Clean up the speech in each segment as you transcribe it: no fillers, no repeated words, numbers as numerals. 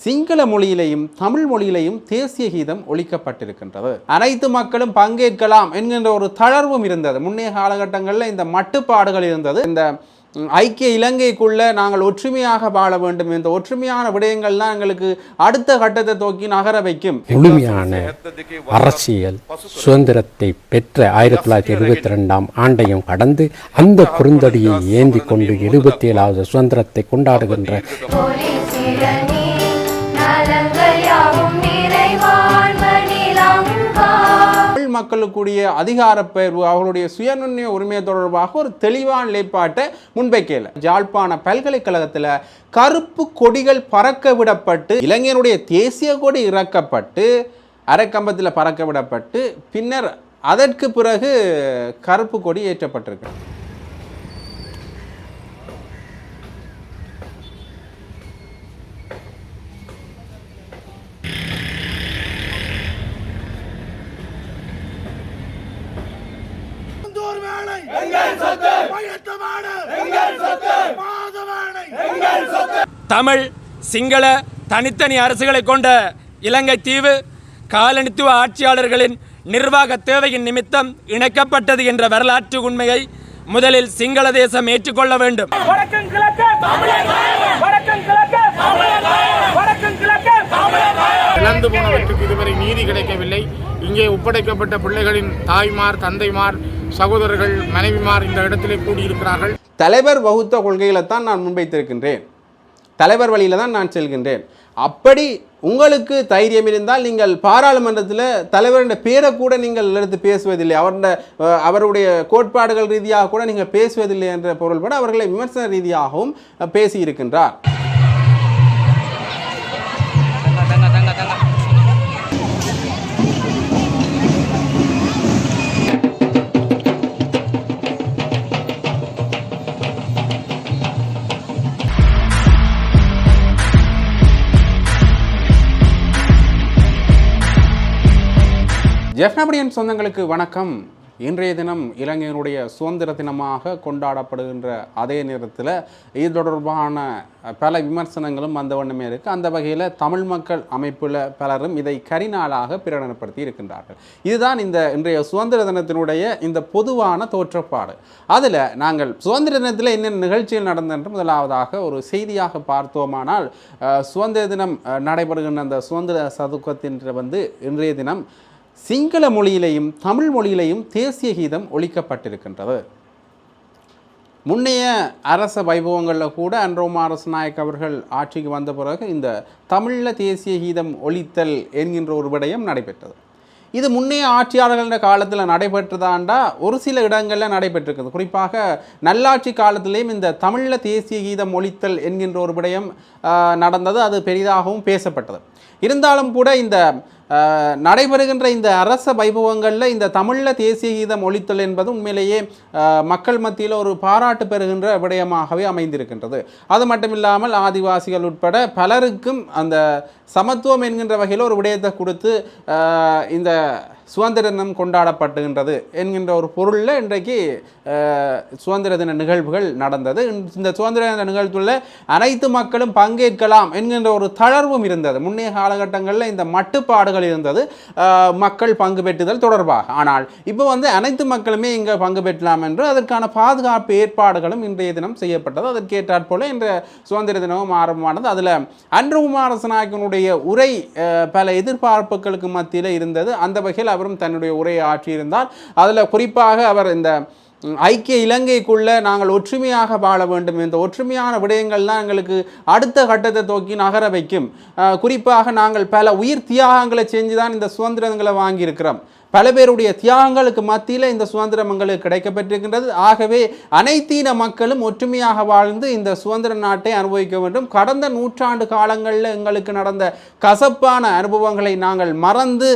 சிங்கள மொழியிலையும் தமிழ் மொழியிலையும் தேசிய கீதம் ஒலிக்கப்பட்டிருக்கின்றது. அனைத்து மக்களும் பங்கேற்கலாம் என்கின்ற ஒரு தளர்வும் இருந்தது. முன்னைய காலகட்டங்களில் இந்த மட்டுப்பாடுகள் இருந்தது. இந்த ஐக்கிய இலங்கைக்குள்ள நாங்கள் ஒற்றுமையாக வாழ வேண்டும், இந்த ஒற்றுமையான விடயங்கள் தான் எங்களுக்கு அடுத்த கட்டத்தை தோக்கி நகர வைக்கும். முழுமையான அரசியல் சுதந்திரத்தை பெற்ற 1922 ஆண்டையும் கடந்து அந்த குறுந்தடியை ஏந்தி கொண்டு 77வது சுதந்திரத்தை கொண்டாடுகின்ற மக்களுக்குரிய அதிகார பெயர்வு, அவர்களுடைய சுயநிர்ணய உரிமை தொடர்பாக ஒரு தெளிவான நிலைப்பாட்டை முன்வைக்கல. யாழ்ப்பாண பல்கலைக்கழகத்தில் கருப்பு கொடிகள் பறக்க விடப்பட்டு, இளைஞனுடைய தேசிய கொடி இறக்கப்பட்டு அரைக்கம்பத்தில் பறக்க விடப்பட்டு, பின்னர் அதற்கு பிறகு கருப்பு கொடி ஏற்றப்பட்டிருக்கு. தமிழ் சிங்கள தனித்தனி அரசுகளை கொண்ட இலங்கை தீவு காலனித்துவ ஆட்சியாளர்களின் நிர்வாக தேவையின் நிமித்தம் இணைக்கப்பட்டது என்ற வரலாற்று உண்மையை முதலில் சிங்கள தேசம் ஏற்றுக்கொள்ள வேண்டும். இழந்து போனவற்றுக்கு இதுவரை நீதி கிடைக்கவில்லை. இங்கே ஒப்படைக்கப்பட்ட பிள்ளைகளின் தாய்மார், தந்தைமார், சகோதரர்கள், மனைவிமார் இந்த இடத்திலே கூடியிருக்கிறார்கள். தலைவர் வகுத்த கொள்கைகளை தான் நான் முன்வைத்திருக்கின்றேன், தலைவர் வழியில் தான் நான் செல்கின்றேன். அப்படி உங்களுக்கு தைரியம் இருந்தால் நீங்கள் பாராளுமன்றத்தில் தலைவருடைய பேரை கூட நீங்கள் எடுத்து பேசுவதில்லை, அவருடைய கோட்பாடுகள் ரீதியாக கூட நீங்கள் பேசுவதில்லை என்ற பொருள்பட அவர்களை விமர்சன ரீதியாகவும் பேசியிருக்கின்றார். ஜெஃப்னாபடியன் சொந்தங்களுக்கு வணக்கம். இன்றைய தினம் இலங்கையினுடைய சுதந்திர தினமாக கொண்டாடப்படுகின்ற அதே நேரத்தில் இது தொடர்பான பல விமர்சனங்களும் அந்த வண்ணமே இருக்குது. அந்த வகையில் தமிழ் மக்கள் அமைப்பில் பலரும் இதை கரிநாளாக பிரகடனப்படுத்தி இருக்கின்றார்கள். இதுதான் இந்த இன்றைய சுதந்திர தினத்தினுடைய இந்த பொதுவான தோற்றப்பாடு. அதில் நாங்கள் சுதந்திர தினத்தில் என்னென்ன நிகழ்ச்சிகள் நடந்தென்று முதலாவதாக ஒரு செய்தியாக பார்த்தோமானால், சுதந்திர தினம் நடைபெறுகின்ற அந்த சுதந்திர சதுக்கத்தின் இன்றைய தினம் சிங்கள மொழியிலையும் தமிழ் மொழியிலையும் தேசிய கீதம் ஒலிக்கப்பட்டிருக்கின்றது. முன்னைய அரச வைபவங்களில் கூட அன்ரோமா அரசநாயக் அவர்கள் ஆட்சிக்கு வந்த பிறகு இந்த தமிழில் தேசிய கீதம் ஒலித்தல் என்கின்ற ஒரு விடயம் நடைபெற்றது. இது முன்னைய ஆட்சியாளர்கள காலத்தில் நடைபெற்றதாண்டா ஒரு சில இடங்களில் நடைபெற்றிருக்கிறது. குறிப்பாக நல்லாட்சி காலத்திலேயும் இந்த தமிழில் தேசிய கீதம் ஒலித்தல் என்கின்ற ஒரு விடயம் நடந்தது. அது பெரிதாகவும் பேசப்பட்டது. இருந்தாலும் கூட இந்த நடைபெறுகின்ற இந்த அரச வைபவங்களில் இந்த தமிழில் தேசிய கீதம் ஒலித்தல் என்பது உண்மையிலேயே மக்கள் மத்தியில் ஒரு பாராட்டு பெறுகின்ற விடயமாகவே அமைந்திருக்கின்றது. அது மட்டுமில்லாமல் ஆதிவாசிகள் உட்பட பலருக்கும் அந்த சமத்துவம் என்கின்ற வகையில் ஒரு விடயத்தை கொடுத்து இந்த சுதந்திர தினம் கொண்டாடப்படுகின்றது என்கின்ற ஒரு பொருளில் இன்றைக்கு சுதந்திர தின நிகழ்வுகள் நடந்தது. இந்த சுதந்திர தின நிகழ்வுகளில் அனைத்து மக்களும் பங்கேற்கலாம் என்கின்ற ஒரு தளர்வும் இருந்தது. முன்னைய காலகட்டங்களில் இந்த மட்டுப்பாடுகள் இருந்தது, மக்கள் பங்கு பெற்றுதல் தொடர்பாக. ஆனால் இப்போ அனைத்து மக்களுமே இங்கே பங்கு பெற்றலாம் என்று அதற்கான பாதுகாப்பு ஏற்பாடுகளும் இன்றைய தினம் செய்யப்பட்டது. அதற்கேற்றாற் போல இன்றைய சுதந்திர தினமும் ஆரம்பமானது. அதில் அன்ரோமா அரசநாயக்கனுடைய உரை பல எதிர்பார்ப்புகளுக்கு மத்தியில் இருந்தது. அந்த வகையில் அவரும் தன்னுடைய உரையை ஆற்றியிருந்தார். அதில் குறிப்பாக அவர் இந்த ஐக்கிய இலங்கைக்குள்ள நாங்கள் ஒற்றுமையாக வாழ வேண்டும், இந்த ஒற்றுமையான விடயங்கள் தான் எங்களுக்கு அடுத்த கட்டத்தை தோக்கி நகர வைக்கும். குறிப்பாக நாங்கள் பல உயிர் தியாகங்களை செஞ்சு தான் இந்த சுதந்திரங்களை வாங்கியிருக்கிறோம். பல பேருடைய தியாகங்களுக்கு மத்தியில் இந்த சுதந்திரம் எங்களுக்கு கிடைக்கப்பட்டிருக்கின்றது. ஆகவே அனைத்தின மக்களும் ஒற்றுமையாக வாழ்ந்து இந்த சுதந்திர நாட்டை அனுபவிக்க வேண்டும். கடந்த நூற்றாண்டு காலங்களில் எங்களுக்கு நடந்த கசப்பான அனுபவங்களை நாங்கள் மறந்து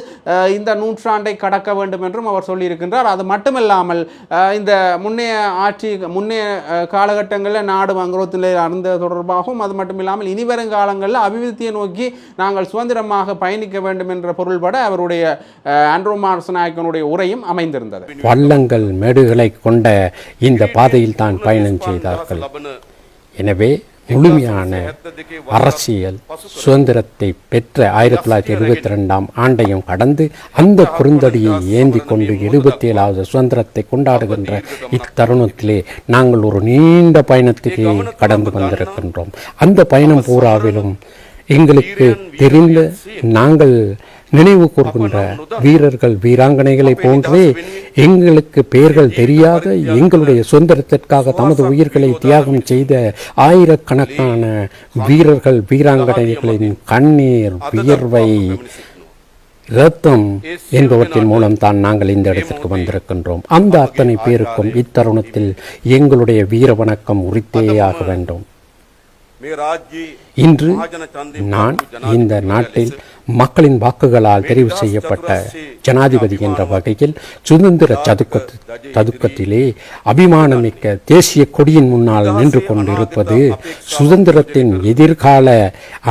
இந்த நூற்றாண்டை கடக்க வேண்டும் என்றும் அவர் சொல்லியிருக்கின்றார். அது மட்டுமல்லாமல் இந்த முன்னைய காலகட்டங்களில் நாடு வங்குரோத்தில் இருந்தது தொடர்பாகவும், அது மட்டுமில்லாமல் இனிவரும் காலங்களில் அபிவிருத்தியை நோக்கி நாங்கள் சுதந்திரமாக பயணிக்க வேண்டும் என்ற பொருள்பட அவருடைய அன்ரோமா அரசநாயக்கனுடைய உரையும் அமைந்திருந்தது. வள்ளங்கள் மேடுகளை கொண்ட இந்த பாதையில் தான் பயணம் செய்தார்கள். எனவே முழுமையான அரசியல் சுதந்திரத்தை பெற்ற 1922 ஆண்டையும் கடந்து அந்த குறுந்தடியை ஏந்தி கொண்டு 77வது சுதந்திரத்தை கொண்டாடுகின்ற இத்தருணத்திலே நாங்கள் ஒரு நீண்ட பயணத்திலே கடந்து வந்திருக்கின்றோம். அந்த பயணம் பூராவிலும் எங்களுக்கு தெரிந்த நாங்கள் நினைவு கூர்கின்ற வீரர்கள் வீராங்கனைகளை போன்றே எங்களுக்கு பெயர்கள் தெரியாத எங்களுடைய சுதந்திரத்திற்காக தமது உயிர்களை தியாகம் செய்த ஆயிரக்கணக்கான வீரர்கள் வீராங்கனைகளின் கண்ணீர் வியர்வை இரத்தம் என்பவற்றின் மூலம் தான் நாங்கள் இந்த இடத்திற்கு வந்திருக்கின்றோம். அந்த அத்தனை பேருக்கும் இத்தருணத்தில் எங்களுடைய வீர வணக்கம் உரித்தேயாக வேண்டும். இன்று நான் இந்த நாட்டில் மக்களின் வாக்குகளால் தெரிவு செய்யப்பட்ட ஜனாதிபதி என்ற வகையில் சுதந்திர சதுக்கத்திலே அபிமானமிக்க தேசிய கொடியின் முன்னால் நின்று கொண்டிருப்பது சுதந்திரத்தின் எதிர்கால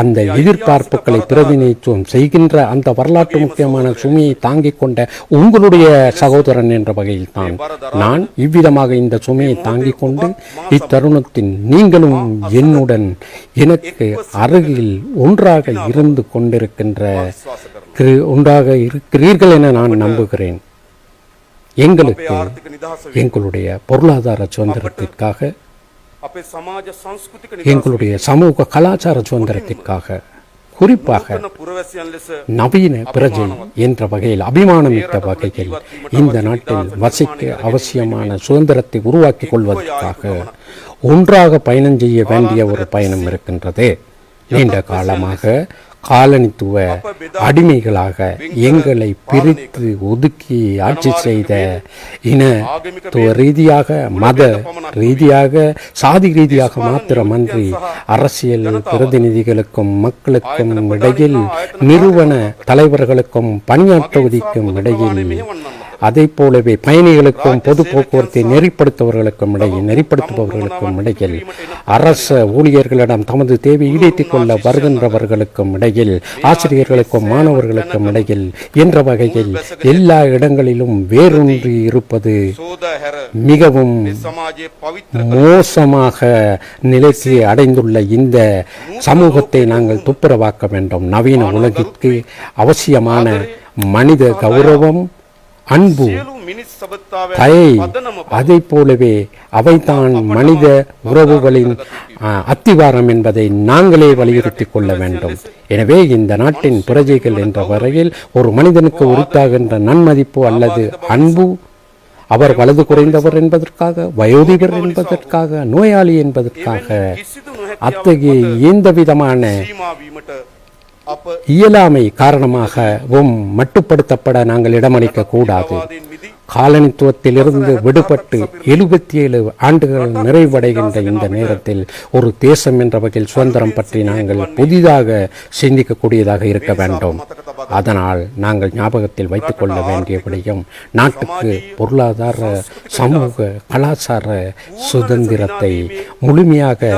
அந்த எதிர்பார்ப்புகளை பிரதிநிதித்துவம் செய்கின்ற அந்த வரலாற்று முக்கியமான சுமையை தாங்கிக் கொண்ட உங்களுடைய சகோதரன் என்ற வகையில் தான் நான் இவ்விதமாக இந்த சுமையை தாங்கிக் கொண்டு இத்தருணத்தின் நீங்களும் என்னுடன் எனக்கு அருகில் ஒன்றாக இருந்து கொண்டிருக்கின்ற ஒன்றாக இருக்கிறீர்கள் என நான் நம்புகிறேன். எங்களுக்கு எங்களுடைய பொருளாதார சுதந்திரத்திற்காக, எங்களுடைய சமூக கலாச்சார சுதந்திரத்திற்காக, குறிப்பாக நவீன பிரஜை என்ற வகையில் அபிமானமிக்க வகையில் இந்த நாட்டில் வசிக்க அவசியமான சுதந்திரத்தை உருவாக்கிக் கொள்வதற்காக ஒன்றாக பயணம் செய்ய வேண்டிய ஒரு பயணம் இருக்கின்றது. நீண்ட காலமாக காலனித்துவ அடிமைகளாக எங்களை பிரித்து ஒதுக்கி ஆட்சி செய்த இனத்துவ ரீதியாக, மத ரீதியாக, சாதி ரீதியாக மாத்திரமன்றி அரசியல் பிரதிநிதிகளுக்கும் மக்களுக்கும் இடையில், நிறுவன தலைவர்களுக்கும் பணியாற்றுவதற்கும் இடையில், அதை போலவே பயணிகளுக்கும் பொது போக்குவரத்தை நெறிப்படுத்துபவர்களுக்கும் இடையில், அரச ஊழியர்களிடம் தமது தேவை ஈடேற்றிக் கொள்ள வருகின்றவர்களுக்கும் இடையில், ஆசிரியர்களுக்கும் மாணவர்களுக்கும் இடையில் என்ற வகையில் எல்லா இடங்களிலும் வேரூன்றி இருப்பது மிகவும் மோசமாக நிலைக்கு அடைந்துள்ள இந்த சமூகத்தை நாங்கள் துப்புரவாக்க வேண்டும். நவீன உலகிற்கு அவசியமான மனித கௌரவம், அன்பு, தயை, அதை போலவே அவைதான் மனித உறவுகளின் அத்திவாரம் என்பதை நாங்களே வலியுறுத்தி கொள்ள வேண்டும். எனவே இந்த நாட்டின் பிரஜைகள் என்ற வரையில் ஒரு மனிதனுக்கு உரித்தாகின்ற நன்மதிப்பு அல்லது அன்பு, அவர் வலது குறைந்தவர் என்பதற்காக, வயோதிபர் என்பதற்காக, நோயாளி என்பதற்காக அத்தகைய எந்த விதமான இயலாமை காரணமாகவும் மட்டுப்படுத்தப்பட நாங்கள் இடமளிக்க கூடாது. காலனித்துவத்திலிருந்து விடுபட்டு 77 ஆண்டுகள் நிறைவடைகின்ற இந்த நேரத்தில் ஒரு தேசம் என்ற வகையில் சுதந்திரம் பற்றி நாங்கள் புதிதாக சிந்திக்கக்கூடியதாக இருக்க வேண்டும். அதனால் நாங்கள் ஞாபகத்தில் வைத்துக் கொள்ள வேண்டிய விடயம், நாட்டுக்கு பொருளாதார, சமூக, கலாச்சார சுதந்திரத்தை முழுமையாக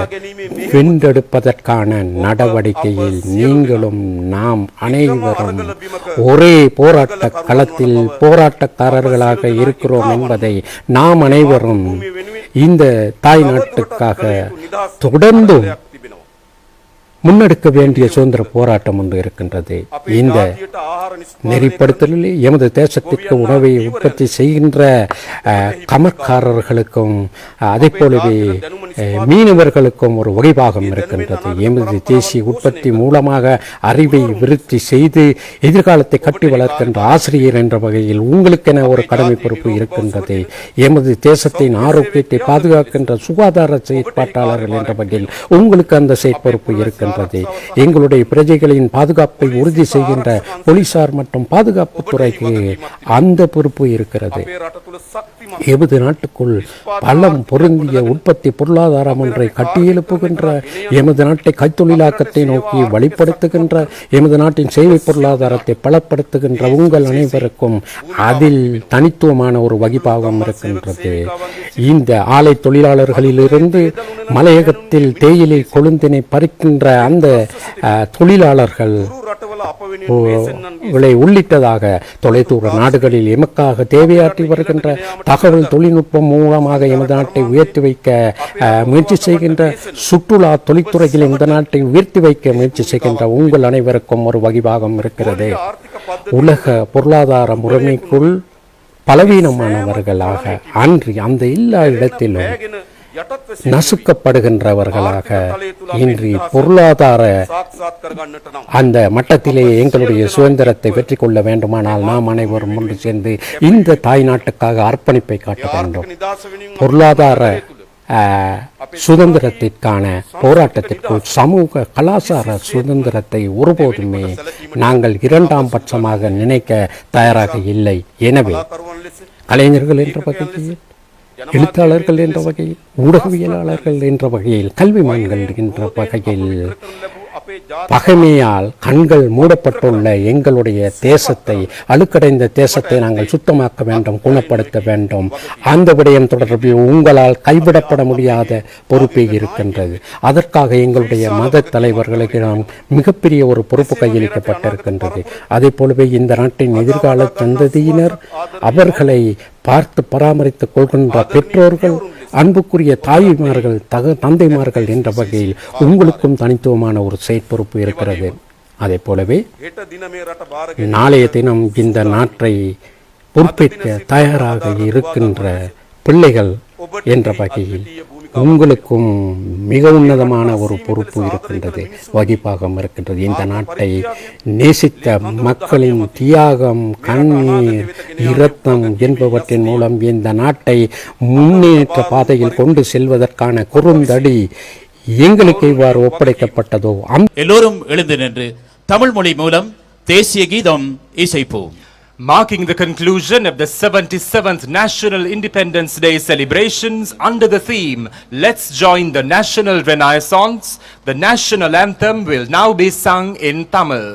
வென்றெடுப்பதற்கான நடவடிக்கையில் நீங்களும் நாம் அனைவரும் ஒரே போராட்ட களத்தில் போராட்டக்காரர்களாக இருக்கிறோம் என்பதை நாம் அனைவரும் இந்த தாய் நாட்டுக்காக தொடர்ந்து முன்னெடுக்க வேண்டிய சுதந்திர போராட்டம் ஒன்று இருக்கின்றது. இந்த நெறிப்படுத்தலில் எமது தேசத்திற்கு உணவை உற்பத்தி செய்கின்ற கமக்காரர்களுக்கும் அதே போலவே மீனவர்களுக்கும் ஒரு வகைபாகம் இருக்கின்றது. எமது தேசிய உற்பத்தி மூலமாக அறிவை விருத்தி செய்து எதிர்காலத்தை கட்டி வளர்க்கின்ற ஆசிரியர் என்ற வகையில் உங்களுக்கென ஒரு கடமை பொறுப்பு இருக்கின்றது. எமது தேசத்தின் ஆரோக்கியத்தை பாதுகாக்கின்ற சுகாதார செயற்பாட்டாளர்கள் என்ற வகையில் உங்களுக்கு அந்த செயற்பொறுப்பு இருக்கின்றது. எங்களுடைய பிரஜைகளின் பாதுகாப்பை உறுதி செய்கின்ற போலீசார் மற்றும் பாதுகாப்பு துறைக்கு அந்த பொறுப்பு இருக்கிறது. எமது நாட்டுக்குள் பலம் பொருந்திய உற்பத்தி பொருளாதாரம் ஒன்றை கட்டியெழுப்புகின்ற, எமது நாட்டை கைத்தொழிலாக்கத்தை நோக்கி வழிப்படுத்துகின்ற, எமது நாட்டின் சேவை பொருளாதாரத்தை பலப்படுத்துகின்ற உங்கள் அனைவருக்கும் அதில் தனித்துவமான ஒரு வகிபாகம் இருக்கின்றது. இந்த ஆலை தொழிலாளர்களிலிருந்து மலையகத்தில் தேயிலை கொழுந்தினை பறிக்கின்ற அந்த தொழிலாளர்கள் உள்ளிட்டதாக தொலைதூர நாடுகளில் எமக்காக தேவையாற்றி வருகின்ற தகவல் தொழில்நுட்பம் மூலமாக எமது நாட்டை உயர்த்தி வைக்க முயற்சி செய்கின்ற சுற்றுலா தொழில்துறையில் இந்த நாட்டை உயர்த்தி வைக்க முயற்சி செய்கின்ற உங்கள் அனைவருக்கும் ஒரு வகிபாகம் இருக்கிறது. உலக பொருளாதார முறைமைக்குள் பலவீனமானவர்களாக அன்றி அந்த எல்லா இடத்திலும் நசுக்கப்படுகின்றவர்களாக இன்றி பொருளாதார அந்த மட்டத்திலே எங்களுடைய சுதந்திரத்தை வெற்றி கொள்ள வேண்டுமானால் நாம் அனைவரும் ஒன்று சேர்ந்து இந்த தாய் நாட்டுக்காக அர்ப்பணிப்பை காட்ட வேண்டும். பொருளாதார சுதந்திரத்திற்கான போராட்டத்திற்குள் சமூக கலாச்சார சுதந்திரத்தை ஒருபோதுமே நாங்கள் இரண்டாம் பட்சமாக நினைக்க தயாராக இல்லை. எனவே கலைஞர்கள் என்ற வகையில், எழுத்தாளர்கள் என்ற வகையில், ஊடகவியலாளர்கள் என்ற வகையில், கல்விமான்கள் என்ற வகையில் பகைமையால் கண்கள் மூடப்பட்டுள்ள எங்களுடைய தேசத்தை, அழுக்கடைந்த தேசத்தை நாங்கள் சுத்தமாக்க வேண்டும், குணப்படுத்த வேண்டும். அந்த விடயம் தொடர்பில் உங்களால் கைவிடப்பட முடியாத பொறுப்பே இருக்கின்றது. அதற்காக எங்களுடைய மத தலைவர்களுக்கு நாம் மிகப்பெரிய ஒரு பொறுப்பு கையளிக்கப்பட்டிருக்கின்றது. அதே போலவே இந்த நாட்டின் எதிர்கால சந்ததியினர், அவர்களை பார்த்து பராமரித்துக் கொள்கின்ற பெற்றோர்கள், அன்புக்குரிய தாய்மார்கள், தந்தைமார்கள் என்ற வகையில் உங்களுக்கும் தனித்துவமான ஒரு செயற்பொறுப்பு இருக்கிறது. அதே போலவே நாளைய தினம் இந்த நாட்டை பொறுப்பேற்க தயாராக இருக்கின்ற பிள்ளைகள் என்ற வகையில் உங்களுக்கும் மிக உன்னதமான ஒரு பொறுப்பு இருக்கின்றது, வகிப்பாகம் இருக்கின்றது. இந்த நாட்டை நேசித்த மக்களின் தியாகம், கண்ணீர், இரத்தம் என்பவற்றின் மூலம் இந்த நாட்டை முன்னேற்ற பாதையில் கொண்டு செல்வதற்கான குறுந்தடி எங்களுக்கு இவ்வாறு ஒப்படைக்கப்பட்டதோ. எல்லோரும் எழுந்து நின்று தமிழ் மொழி மூலம் தேசிய கீதம் இசைப்போம். Marking the conclusion of the 77th National Independence Day celebrations under the theme, Let's Join the National Renaissance, the national anthem will now be sung in Tamil.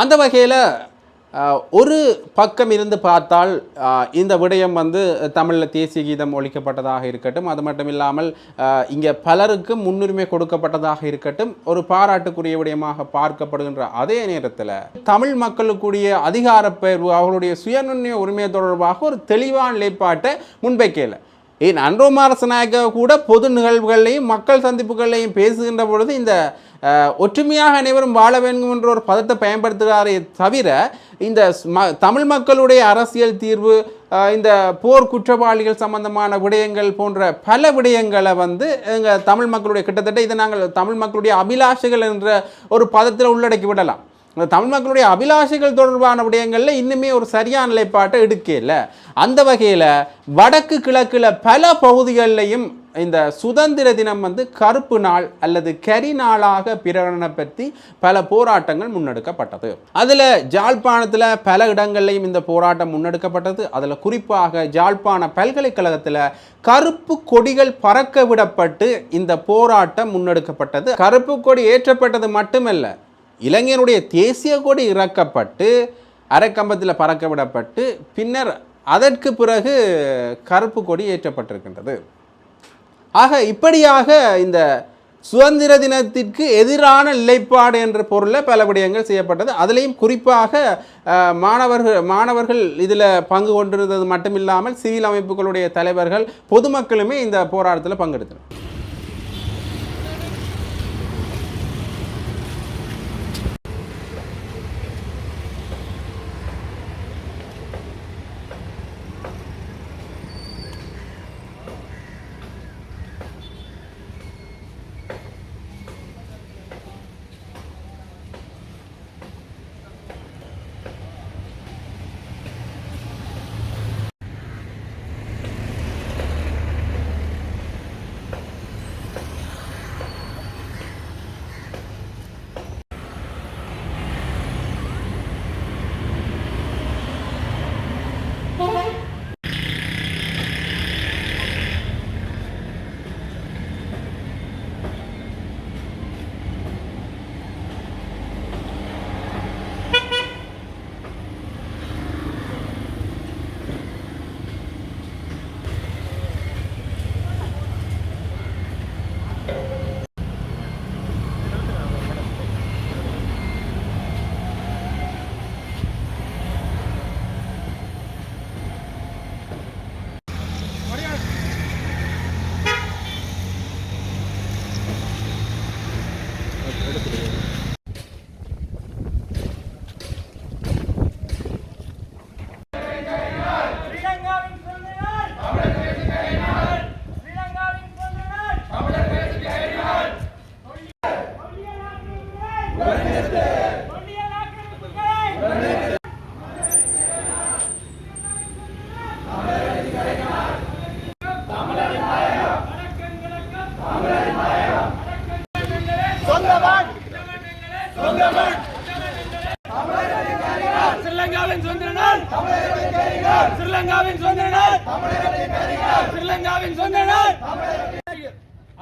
அந்த வகையில் ஒரு பக்கம் இருந்து பார்த்தால் இந்த விடயம் வந்து தமிழில் தேசிய கீதம் ஒழிக்கப்பட்டதாக இருக்கட்டும், அது மட்டும் இல்லாமல் இங்கே பலருக்கு முன்னுரிமை கொடுக்கப்பட்டதாக இருக்கட்டும், ஒரு பாராட்டுக்குரிய விடயமாக பார்க்கப்படுகின்ற அதே நேரத்தில் தமிழ் மக்களுக்குரிய அதிகாரப்பெயர்வு, அவர்களுடைய சுயநிர்ணய உரிமை தொடர்பாக ஒரு தெளிவான நிலைப்பாட்டை முன்வைக்கல. அன்ரோமா அரசநாயக்க கூட பொது நிகழ்வுகளையும் மக்கள் சந்திப்புகளையும் பேசுகின்ற பொழுது இந்த ஒற்றுமையாக அனைவரும் வாழ வேண்டும் என்ற ஒரு பதத்தை பயன்படுத்துகிறாரே தவிர இந்த தமிழ் மக்களுடைய அரசியல் தீர்வு, இந்த போர் குற்றவாளிகள் சம்பந்தமான விடயங்கள் போன்ற பல விடயங்களை வந்து எங்கள் தமிழ் மக்களுடைய கிட்டத்தட்ட இதை நாங்கள் தமிழ் மக்களுடைய அபிலாஷைகள் என்ற ஒரு பதத்தில் உள்ளடக்கி விடலாம். தமிழ் மக்களுடைய அபிலாஷைகள் தொடர்பான விடயங்களில் இன்னுமே ஒரு சரியான நிலைப்பாட்டை எடுக்கல. அந்த வகையில் வடக்கு கிழக்கில் பல பகுதிகளிலையும் இந்த சுதந்திர தினம் வந்து கருப்பு நாள் அல்லது கரி நாளாக பிரகடனப்படுத்தி பல போராட்டங்கள் முன்னெடுக்கப்பட்டது. அதில் ஜாழ்ப்பாணத்தில் பல இடங்கள்லையும் இந்த போராட்டம் முன்னெடுக்கப்பட்டது. அதில் குறிப்பாக ஜாழ்ப்பாண பல்கலைக்கழகத்தில் கருப்பு கொடிகள் பறக்க விடப்பட்டு இந்த போராட்டம் முன்னெடுக்கப்பட்டது. கருப்பு கொடி ஏற்றப்பட்டது மட்டுமல்ல, இலங்கையினுடைய தேசிய கொடி இறக்கப்பட்டு அரைக்கம்பத்தில் பறக்க விடப்பட்டு பின்னர் அதற்கு பிறகு கருப்பு கொடி ஏற்றப்பட்டிருக்கின்றது. ஆக இப்படியாக இந்த சுதந்திர தினத்திற்கு எதிரான நிலைப்பாடு என்ற பொருளில் பல விடயங்கள் செய்யப்பட்டது. அதிலையும் குறிப்பாக மாணவர்கள் இதில் பங்கு கொண்டிருந்தது மட்டுமில்லாமல் சிவில் அமைப்புகளுடைய தலைவர்கள், பொதுமக்களுமே இந்த போராட்டத்தில் பங்கெடுத்தனர்.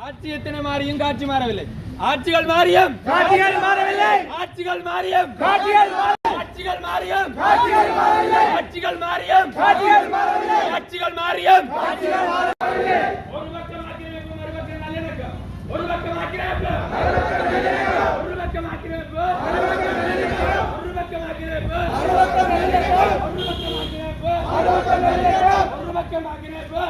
ஆட்சி எத்தனை மாறியும் காட்சி மாறவில்லை. ஆட்சிகள் மாறியும் காட்சிகள் மாறவில்லை. ஆட்சிகள் மாறியும் காட்சிகள் ஆட்சிகள் மாறியும் காட்சிகள் மாறவில்லை. ஆட்சிகள் மாறியும் காட்சிகள் மாறவில்லை. ஆட்சிகள் மாறியும் காட்சிகள் மாறவில்லை. ஒரு பக்கம் ஆக்கிரமிப்பு, மறுபக்கம் நல்லிணக்கம். ஒரு பக்கம் ஆக்கிரமிப்பு, ஒரு பக்கம் ஆக்கிரமிப்பு, ஒரு பக்கம் நல்லிணக்கம். ஒரு பக்கம் ஆக்கிரமிப்பு, ஒரு பக்கம் நல்லிணக்கம். ஒரு பக்கம் ஆக்கிரமிப்பு, ஒரு பக்கம் நல்லிணக்கம். ஒரு பக்கம் ஆக்கிரமிப்பு.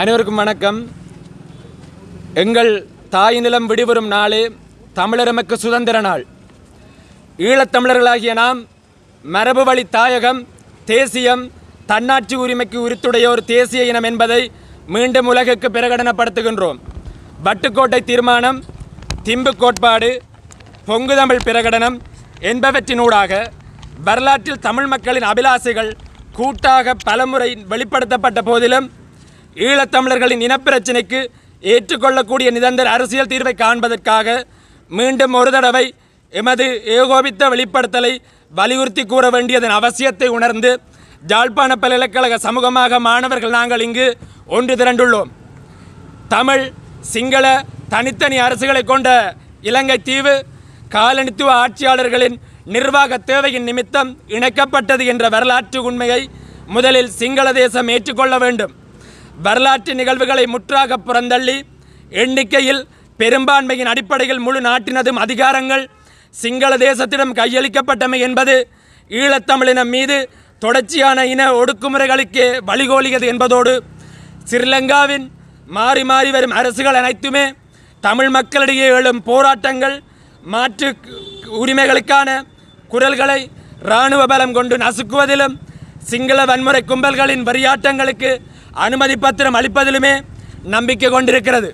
அனைவருக்கும் வணக்கம். எங்கள் தாய் நிலம் விடுவரும் நாளே தமிழரமக்கு சுதந்திர நாள். ஈழத்தமிழர்களாகிய நாம் மரபு வழி தாயகம், தேசியம், தன்னாட்சி உரிமைக்கு உரித்துடைய ஒரு தேசிய இனம் என்பதை மீண்டும் உலகுக்கு பிரகடனப்படுத்துகின்றோம். வட்டுக்கோட்டை தீர்மானம், திம்பு கோட்பாடு, பொங்கு தமிழ் பிரகடனம் என்பவற்றினூடாக வரலாற்றில் தமிழ் மக்களின் அபிலாசைகள் கூட்டாக பலமுறை வெளிப்படுத்தப்பட்ட போதிலும் ஈழத்தமிழர்களின் இனப்பிரச்சினைக்கு ஏற்றுக்கொள்ளக்கூடிய நிரந்தர அரசியல் தீர்வை காண்பதற்காக மீண்டும் ஒரு தடவை எமது ஏகோபித்த வெளிப்படுத்தலை வலியுறுத்தி கூற வேண்டியதன் அவசியத்தை உணர்ந்து யாழ்ப்பாண பல்கலைக்கழக சமூகமாக மாணவர்கள் நாங்கள் இங்கு ஒன்று திரண்டுள்ளோம். தமிழ் சிங்கள தனித்தனி அரசுகளை கொண்ட இலங்கை தீவு காலனித்துவ ஆட்சியாளர்களின் நிர்வாக தேவையின் நிமித்தம் இணைக்கப்பட்டது என்ற வரலாற்று உண்மையை முதலில் சிங்கள தேசம் ஏற்றுக்கொள்ள வேண்டும். வரலாற்று நிகழ்வுகளை முற்றாக புறந்தள்ளி எண்ணிக்கையில் பெரும்பான்மையின் அடிப்படையில் முழு நாட்டினதும் அதிகாரங்கள் சிங்கள தேசத்திடம் கையளிக்கப்பட்டமை என்பது ஈழத்தமிழினம் மீது தொடர்ச்சியான இன ஒடுக்குமுறைகளுக்கே வழிகோலியது என்பதோடு ஸ்ரீலங்காவின் மாறி மாறி வரும் அரசுகள் அனைத்துமே தமிழ் மக்களிடையே எழும் போராட்டங்கள் மாற்று உரிமைகளுக்கான குரல்களை இராணுவ பலம் கொண்டு நசுக்குவதிலும் சிங்கள வன்முறை கும்பல்களின் வரியாட்டங்களுக்கு அனுமதி பத்திரம் அளிப்பதிலுமே நம்பிக்கை கொண்டிருக்கிறது.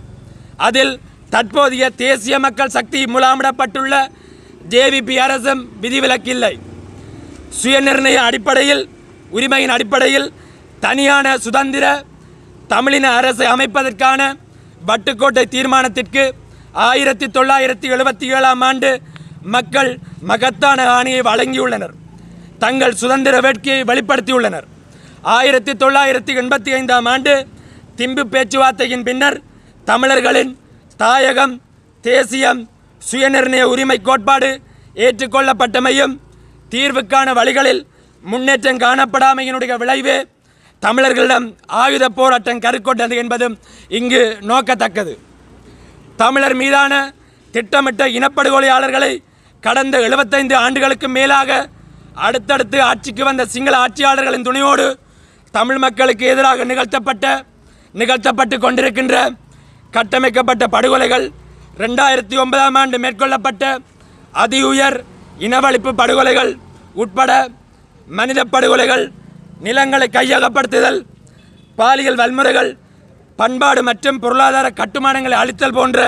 அதில் தற்போதைய தேசிய மக்கள் சக்தி முலாமிடப்பட்டுள்ள ஜேவிபி அரசும் விதிவிலக்கில்லை. சுயநிர்ணய அடிப்படையில் உரிமையின் அடிப்படையில் தனியான சுதந்திர தமிழின அரசை அமைப்பதற்கான வட்டுக்கோட்டை தீர்மானத்திற்கு 1977ஆம் ஆண்டு மக்கள் மகத்தான ஆணையை வழங்கியுள்ளனர். தங்கள் சுதந்திர வேட்கையை வெளிப்படுத்தியுள்ளனர். 1985ஆம் ஆண்டு திம்பு பேச்சுவார்த்தையின் பின்னர் தமிழர்களின் தாயகம், தேசியம், சுயநிர்ணய உரிமை கோட்பாடு ஏற்றுக்கொள்ளப்பட்டமையும் தீர்வுக்கான வழிகளில் முன்னேற்றம் காணப்படாமையினுடைய விளைவே தமிழர்களிடம் ஆயுத போராட்டம் கருக்கொண்டது என்பதும் இங்கு நோக்கத்தக்கது. தமிழர் மீதான திட்டமிட்ட இனப்படுகொலையாளர்களை கடந்த 75 ஆண்டுகளுக்கு மேலாக அடுத்தடுத்து ஆட்சிக்கு வந்த சிங்கள ஆட்சியாளர்களின் துணையோடு தமிழ் மக்களுக்கு எதிராக நிகழ்த்தப்பட்டு கொண்டிருக்கின்ற கட்டமைக்கப்பட்ட படுகொலைகள், 2009ஆம் ஆண்டு மேற்கொள்ளப்பட்ட அதி உயர் இனவழிப்பு படுகொலைகள் உட்பட மனித படுகொலைகள், நிலங்களை கையகப்படுத்துதல், பாலியல் வன்முறைகள், பண்பாடு மற்றும் பொருளாதார கட்டுமானங்களை அழித்தல் போன்ற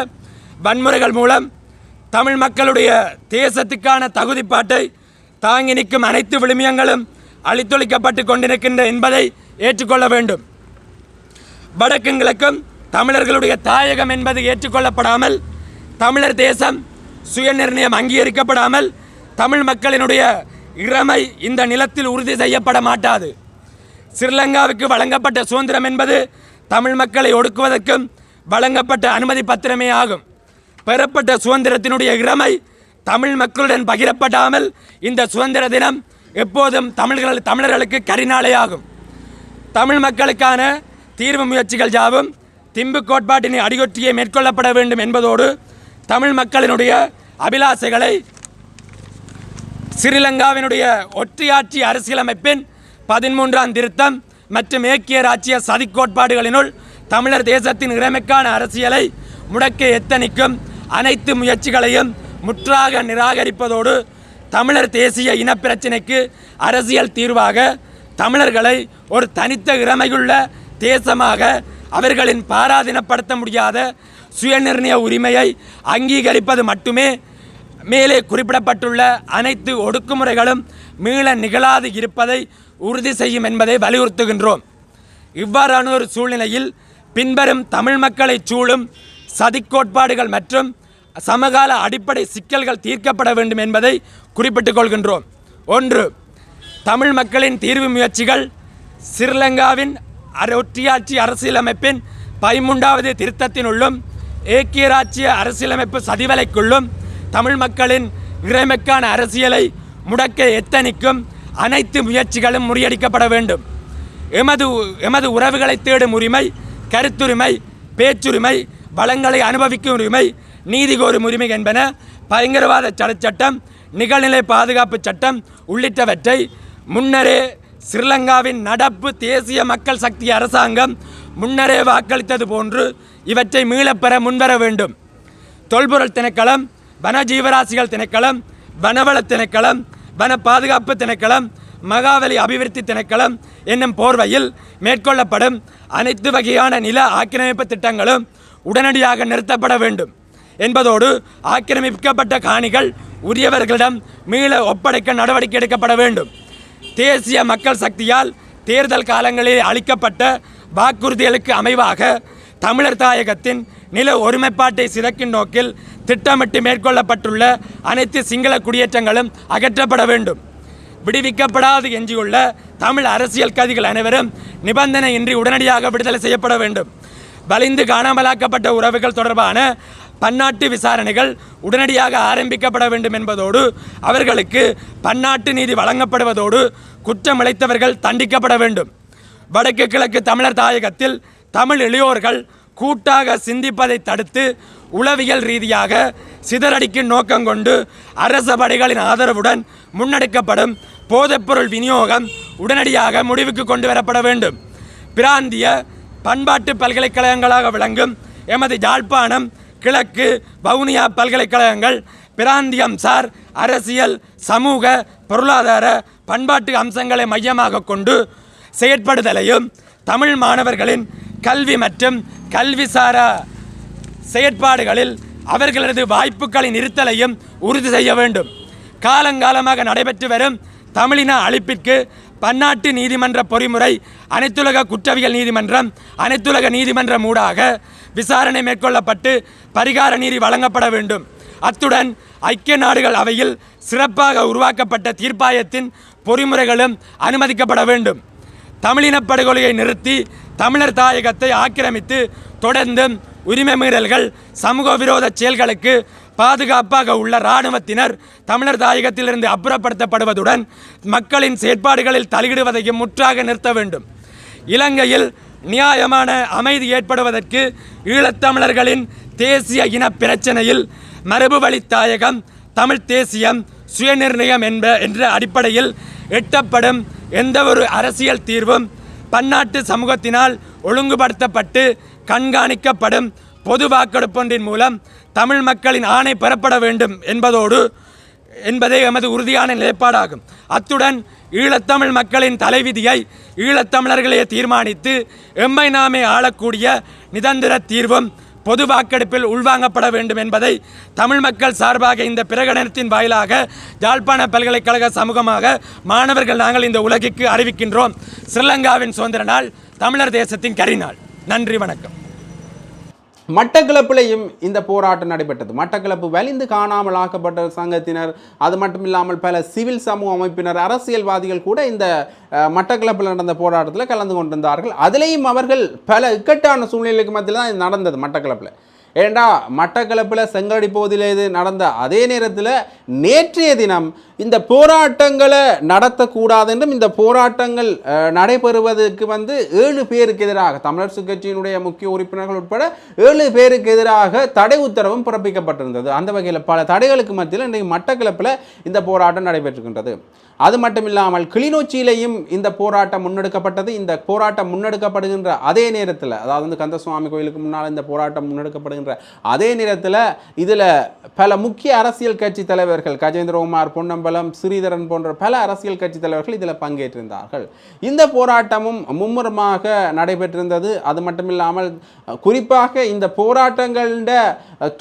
வன்முறைகள் மூலம் தமிழ் மக்களுடைய தேசத்துக்கான தகுதிப்பாட்டை தாங்கி நிற்கும் அனைத்து விழுமியங்களும் அழித்தொழிக்கப்பட்டு கொண்டிருக்கின்ற என்பதை ஏற்றுக்கொள்ள வேண்டும். வடக்கும் கிழக்கும் தமிழர்களுடைய தாயகம் என்பது ஏற்றுக்கொள்ளப்படாமல், தமிழர் தேசம் சுயநிர்ணயம் அங்கீகரிக்கப்படாமல் தமிழ் மக்களினுடைய இறைமை இந்த நிலத்தில் உறுதி செய்யப்பட மாட்டாது. ஸ்ரீலங்காவுக்கு வழங்கப்பட்ட சுதந்திரம் என்பது தமிழ் மக்களை ஒடுக்குவதற்கும் வழங்கப்பட்ட அனுமதி பத்திரமே ஆகும். பெறப்பட்ட சுதந்திரத்தினுடைய இறைமை தமிழ் மக்களுடன் பகிரப்படாமல் இந்த சுதந்திர தினம் எப்போதும் தமிழர்களுக்கு கரிநாளையாகும். தமிழ் மக்களுக்கான தீர்வு முயற்சிகள் யாவும் திம்பு கோட்பாட்டினை அடியொற்றியே மேற்கொள்ளப்பட வேண்டும் என்பதோடு தமிழ் மக்களினுடைய அபிலாசைகளை ஸ்ரீலங்காவினுடைய ஒற்றையாட்சி அரசியலமைப்பின் 13ஆம் திருத்தம் மற்றும் ஏக்கிய ராச்சிய சதி கோட்பாடுகளினுள் தமிழர் தேசத்தின் இறைமைக்கான அரசியலை முடக்க எத்தனிக்கும் அனைத்து முயற்சிகளையும் முற்றாக நிராகரிப்பதோடு தமிழர் தேசிய இனப்பிரச்சினைக்கு அரசியல் தீர்வாக தமிழர்களை ஒரு தனித்த இறைமையுள்ள தேசமாக அவர்களின் பாராதீனப்படுத்த முடியாத சுயநிர்ணய உரிமையை அங்கீகரிப்பது மட்டுமே மேலே குறிப்பிடப்பட்டுள்ள அனைத்து ஒடுக்குமுறைகளும் மீள நிகழாது இருப்பதை உறுதி செய்யும் என்பதை வலியுறுத்துகின்றோம். இவ்வாறான ஒரு சூழ்நிலையில் பின்வரும் தமிழ் மக்களை சூழும் சதிக்கோட்பாடுகள் மற்றும் சமகால அடிப்படை சிக்கல்கள் தீர்க்கப்பட வேண்டும் என்பதை குறிப்பிட்டுக் கொள்கின்றோம். 1. தமிழ் மக்களின் தீர்வு முயற்சிகள் ஸ்ரீலங்காவின் ஒற்றையாட்சி அரசியலமைப்பின் 13வது திருத்தத்தினுள்ளும் ஏக்கிய ராச்சிய அரசியலமைப்பு சதிவலைக்குள்ளும் தமிழ் மக்களின் இறைமைக்கான அரசியலை முடக்க எத்தனிக்கும் அனைத்து முயற்சிகளும் முறியடிக்கப்பட வேண்டும். எமது உறவுகளை தேடும் உரிமை, கருத்துரிமை, பேச்சுரிமை, வளங்களை அனுபவிக்கும் உரிமை, நீதி கோரும் உரிமை என்பன பயங்கரவாத தடைச்சட்டம், நிகழ்நிலை பாதுகாப்பு சட்டம் உள்ளிட்டவற்றை முன்னரே ஸ்ரீலங்காவின் நடப்பு தேசிய மக்கள் சக்தி அரசாங்கம் முன்னரே வாக்களித்தது போன்று இவற்றை மீளப்பெற முன்வர வேண்டும். தொல்பொருள் திணைக்களம், வன ஜீவராசிகள் திணைக்களம், வனவள திணைக்களம், வன பாதுகாப்பு திணைக்களம், மகாவலி அபிவிருத்தி திணைக்களம் என்னும் போர்வையில் மேற்கொள்ளப்படும் அனைத்து வகையான நில ஆக்கிரமிப்பு திட்டங்களும் உடனடியாக நிறுத்தப்பட வேண்டும் என்பதோடு ஆக்கிரமிக்கப்பட்ட காணிகள் உரியவர்களிடம் மீள ஒப்படைக்க நடவடிக்கை எடுக்கப்பட வேண்டும். தேசிய மக்கள் சக்தியால் தேர்தல் காலங்களில் அளிக்கப்பட்ட வாக்குறுதிகளுக்கு அமைவாக தமிழர் தாயகத்தின் நில ஒருமைப்பாட்டை சிதைக்கும் நோக்கில் திட்டமிட்டு மேற்கொள்ளப்பட்டுள்ள அனைத்து சிங்கள குடியேற்றங்களும் அகற்றப்பட வேண்டும். விடுவிக்கப்படாது எஞ்சியுள்ள தமிழ் அரசியல் கைதிகள் அனைவரும் நிபந்தனையின்றி உடனடியாக விடுதலை செய்யப்பட வேண்டும். வலிந்து காணாமலாக்கப்பட்ட உறவுகள் தொடர்பான பன்னாட்டு விசாரணைகள் உடனடியாக ஆரம்பிக்கப்பட வேண்டும் என்பதோடு அவர்களுக்கு பன்னாட்டு நீதி வழங்கப்படுவதோடு குற்றம் இழைத்தவர்கள் தண்டிக்கப்பட வேண்டும். வடக்கு கிழக்கு தமிழர் தாயகத்தில் தமிழ் இளையோர்கள் கூட்டாக சிந்திப்பதை தடுத்து உளவியல் ரீதியாக சிதறடிக்கும் நோக்கம் கொண்டு அரச படைகளின் ஆதரவுடன் முன்னெடுக்கப்படும் போதைப்பொருள் விநியோகம் உடனடியாக முடிவுக்கு கொண்டு வரப்பட வேண்டும். பிராந்திய பண்பாட்டு பல்கலைக்கழகங்களாக விளங்கும் எமது யாழ்ப்பாணம் கிழக்கு வவுனியா பல்கலைக்கழகங்கள் பிராந்தியம் சார் அரசியல் சமூக பொருளாதார பண்பாட்டு அம்சங்களை மையமாக கொண்டு செயற்படுதலையும் தமிழ் மாணவர்களின் கல்வி மற்றும் கல்விசாரா செயற்பாடுகளில் அவர்களது வாய்ப்புகளின் இருத்தலையும் உறுதி செய்ய வேண்டும். காலங்காலமாக நடைபெற்று வரும் தமிழின அழிப்பிற்கு பன்னாட்டு நீதிமன்ற பொறிமுறை அனைத்துலக குற்றவியல் நீதிமன்றம் அனைத்துலக நீதிமன்றம் ஊடாக விசாரணை மேற்கொள்ளப்பட்டு பரிகார நீதி வழங்கப்பட வேண்டும். அத்துடன் ஐக்கிய நாடுகள் அவையில் சிறப்பாக உருவாக்கப்பட்ட தீர்ப்பாயத்தின் பொறிமுறைகளும் அனுமதிக்கப்பட வேண்டும். தமிழின படுகொலையை நிறுத்தி தமிழர் தாயகத்தை ஆக்கிரமித்து தொடர்ந்தும் உரிமை மீறல்கள் சமூக விரோத செயல்களுக்கு பாதுகாப்பாக உள்ள இராணுவத்தினர் தமிழர் தாயகத்திலிருந்து அப்புறப்படுத்தப்படுவதுடன் மக்களின் செயற்பாடுகளில் தலையிடுவதையும் முற்றாக நிறுத்த வேண்டும். இலங்கையில் நியாயமான அமைதி ஏற்படுவதற்கு ஈழத்தமிழர்களின் தேசிய இன பிரச்சனையில் மரபு வழி தாயகம் தமிழ் தேசியம் சுயநிர்ணயம் என்ற அடிப்படையில் எட்டப்படும் எந்தவொரு அரசியல் தீர்வும் பன்னாட்டு சமூகத்தினால் ஒழுங்குபடுத்தப்பட்டு கண்காணிக்கப்படும் பொது வாக்கெடுப்பொன்றின் மூலம் தமிழ் மக்களின் ஆணை பெறப்பட வேண்டும் என்பதே எமது உறுதியான நிலைப்பாடாகும். அத்துடன் ஈழத்தமிழ் மக்களின் தலைவிதியை ஈழத்தமிழர்களே தீர்மானித்து எம்மை நாமே ஆளக்கூடிய நிரந்தர தீர்வும் பொது வாக்கெடுப்பில் உள்வாங்கப்பட வேண்டும் என்பதை தமிழ் மக்கள் சார்பாக இந்த பிரகடனத்தின் வாயிலாக யாழ்ப்பாண பல்கலைக்கழக சமூகமாக மாணவர்கள் நாங்கள் இந்த உலகிற்கு அறிவிக்கின்றோம். ஸ்ரீலங்காவின் சுதந்திர நாள் தமிழர் தேசத்தின் கரிநாள். நன்றி, வணக்கம். மட்டக்களப்பிலையும் இந்த போராட்டம் நடைபெற்றது. மட்டக்களப்பு வலிந்து காணாமல் ஆக்கப்பட்ட சங்கத்தினர், அது மட்டும் இல்லாமல் பல சிவில் சமூக அமைப்பினர், அரசியல்வாதிகள் கூட இந்த மட்டக்களப்பில் நடந்த போராட்டத்தில் கலந்து கொண்டிருந்தார்கள். அதிலேயும் அவர்கள் பல இக்கட்டான சூழ்நிலைக்கு மத்தியில் தான் இது நடந்தது. மட்டக்களப்பில் ஏண்டா மட்டக்களப்பில் செங்கடி பகுதியில் இது நடந்த அதே நேரத்தில் நேற்றைய தினம் இந்த போராட்டங்களை நடத்தக்கூடாது என்றும் இந்த போராட்டங்கள் நடைபெறுவதற்கு 7 பேருக்கு எதிராக தமிழரசு கட்சியினுடைய முக்கிய உறுப்பினர்கள் உட்பட 7 பேருக்கு எதிராக தடை உத்தரவும் பிறப்பிக்கப்பட்டிருந்தது. அந்த வகையில் பல தடைகளுக்கு மத்தியில் இன்றைக்கு மட்டக்களப்பில் இந்த போராட்டம் நடைபெற்றுகின்றது. அது மட்டும் இல்லாமல் கிளிநொச்சியிலையும் இந்த போராட்டம் முன்னெடுக்கப்பட்டது. இந்த போராட்டம் முன்னெடுக்கப்படுகின்ற அதே நேரத்தில், அதாவது கந்தசுவாமி கோயிலுக்கு முன்னால் இந்த போராட்டம் முன்னெடுக்கப்படுகின்ற அதே நேரத்தில் இதில் பல முக்கிய அரசியல் கட்சி தலைவர்கள், கஜேந்திரகுமார் பொன்னம்பலம், ஸ்ரீதரன் போன்ற பல அரசியல் கட்சி தலைவர்கள் இதில் பங்கேற்றிருந்தார்கள். இந்த போராட்டமும் மும்முரமாக நடைபெற்றிருந்தது. அது மட்டும் இல்லாமல் குறிப்பாக இந்த போராட்டங்கள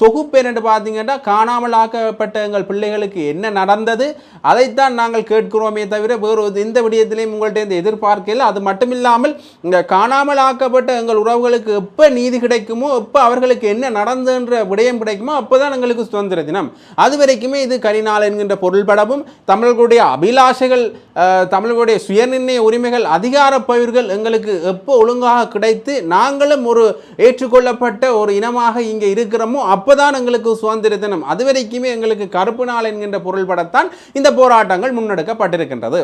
தொகுப்பு என்று பார்த்தீங்கன்னா, காணாமல் ஆக்கப்பட்ட எங்கள் பிள்ளைகளுக்கு என்ன நடந்தது அதைத்தான் நாங்கள் கேட்கிறோமே தவிர வேறு எந்த விடயத்திலையும் உங்கள்கிட்ட எதிர்பார்க்கல. அது மட்டும் இல்லாமல் இங்கே காணாமல் ஆக்கப்பட்ட எங்கள் உறவுகளுக்கு எப்போ நீதி கிடைக்குமோ, எப்போ அவர்களுக்கு என்ன நடந்துன்ற விடயம் கிடைக்குமோ அப்போதான் எங்களுக்கு சுதந்திர தினம். அது வரைக்குமே இது கரிநாள் என்கின்ற பொருள்படவும் தமிழர்களுடைய அபிலாஷைகள், தமிழர்களுடைய சுயநிர்ணய உரிமைகள், அதிகார பயிர்கள் எங்களுக்கு எப்போ ஒழுங்காக கிடைத்து நாங்களும் ஒரு ஏற்றுக்கொள்ளப்பட்ட ஒரு இனமாக இங்கே இருக்கிறோமோ அப்போதான் எங்களுக்கு சுதந்திர தினம். அது வரைக்குமே எங்களுக்கு கருப்பு நாள் என்கின்ற பொருள்படத்தான் இந்த போராட்டங்கள் முன்னெடுக்கப்பட்டிருக்கின்றது.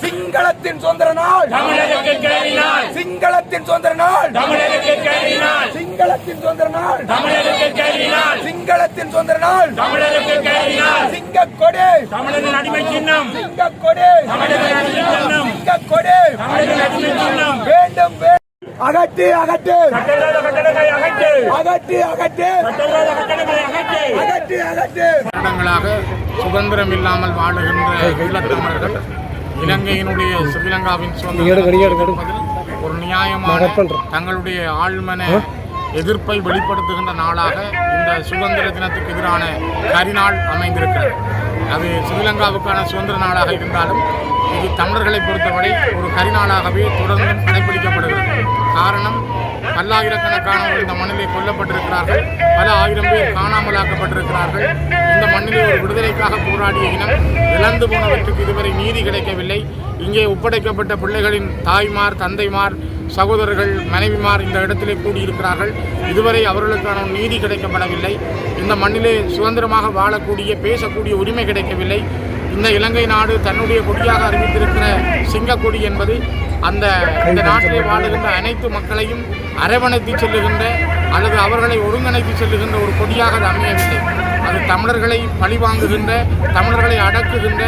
சிங்களத்தின் சுதந்திர நாள், சிங்களத்தின் சுதந்திர நாள், சிங்களத்தின் சுதந்திர நாள், சிங்களத்தின் சுதந்திர நாள், சிங்கக்கொடி, சிங்கக்கொடி, சிங்கக்கொடி வேண்டும். அகற்றி அகற்றி அகற்றி அகற்றி அகற்றி அகற்றி. வருடங்களாக சுதந்திரம் இல்லாமல் வாழுகின்ற ஈழத்தமிழர்கள் இலங்கையினுடைய ஸ்ரீலங்காவின் சுதந்திரம் ஒரு நியாயமான தங்களுடைய ஆழ்மன எதிர்ப்பை வெளிப்படுத்துகின்ற நாளாக இந்த சுதந்திர தினத்துக்கு எதிரான கரிநாள் அமைந்திருக்கிறது. அது ஸ்ரீலங்காவுக்கான சுதந்திர நாளாக இருந்தாலும் இது தமிழர்களை பொறுத்தவரை ஒரு கரிநாளாகவே தொடர்ந்தும் கடைபிடிக்கப்படுகிறது. காரணம், பல்லாயிரக்கணக்கானவர்கள் இந்த மண்ணிலே கொல்லப்பட்டிருக்கிறார்கள், பல ஆயிரம் பேர் காணாமலாக்கப்பட்டிருக்கிறார்கள். இந்த மண்ணிலே ஒரு விடுதலைக்காக போராடிய இனம் இழந்து போனவற்றுக்கு இதுவரை நீதி கிடைக்கவில்லை. இங்கே ஒப்படைக்கப்பட்ட பிள்ளைகளின் தாய்மார், தந்தைமார், சகோதரர்கள், மனைவிமார் இந்த இடத்திலே கூடியிருக்கிறார்கள். இதுவரை அவர்களுக்கான நீதி கிடைக்கப்படவில்லை. இந்த மண்ணிலே சுதந்திரமாக வாழக்கூடிய, பேசக்கூடிய உரிமை கிடைக்கவில்லை. இந்த இலங்கை நாடு தன்னுடைய கொடியாக அறிவித்திருக்கிற சிங்கக்கொடி என்பது இந்த நாட்டிலே வாழுகின்ற அனைத்து மக்களையும் அரவணைத்து செல்லுகின்ற அல்லது அவர்களை ஒருங்கிணைத்து செல்லுகின்ற ஒரு கொடியாக அது அமையவில்லை. அது தமிழர்களை பழிவாங்குகின்ற, தமிழர்களை அடக்குகின்ற,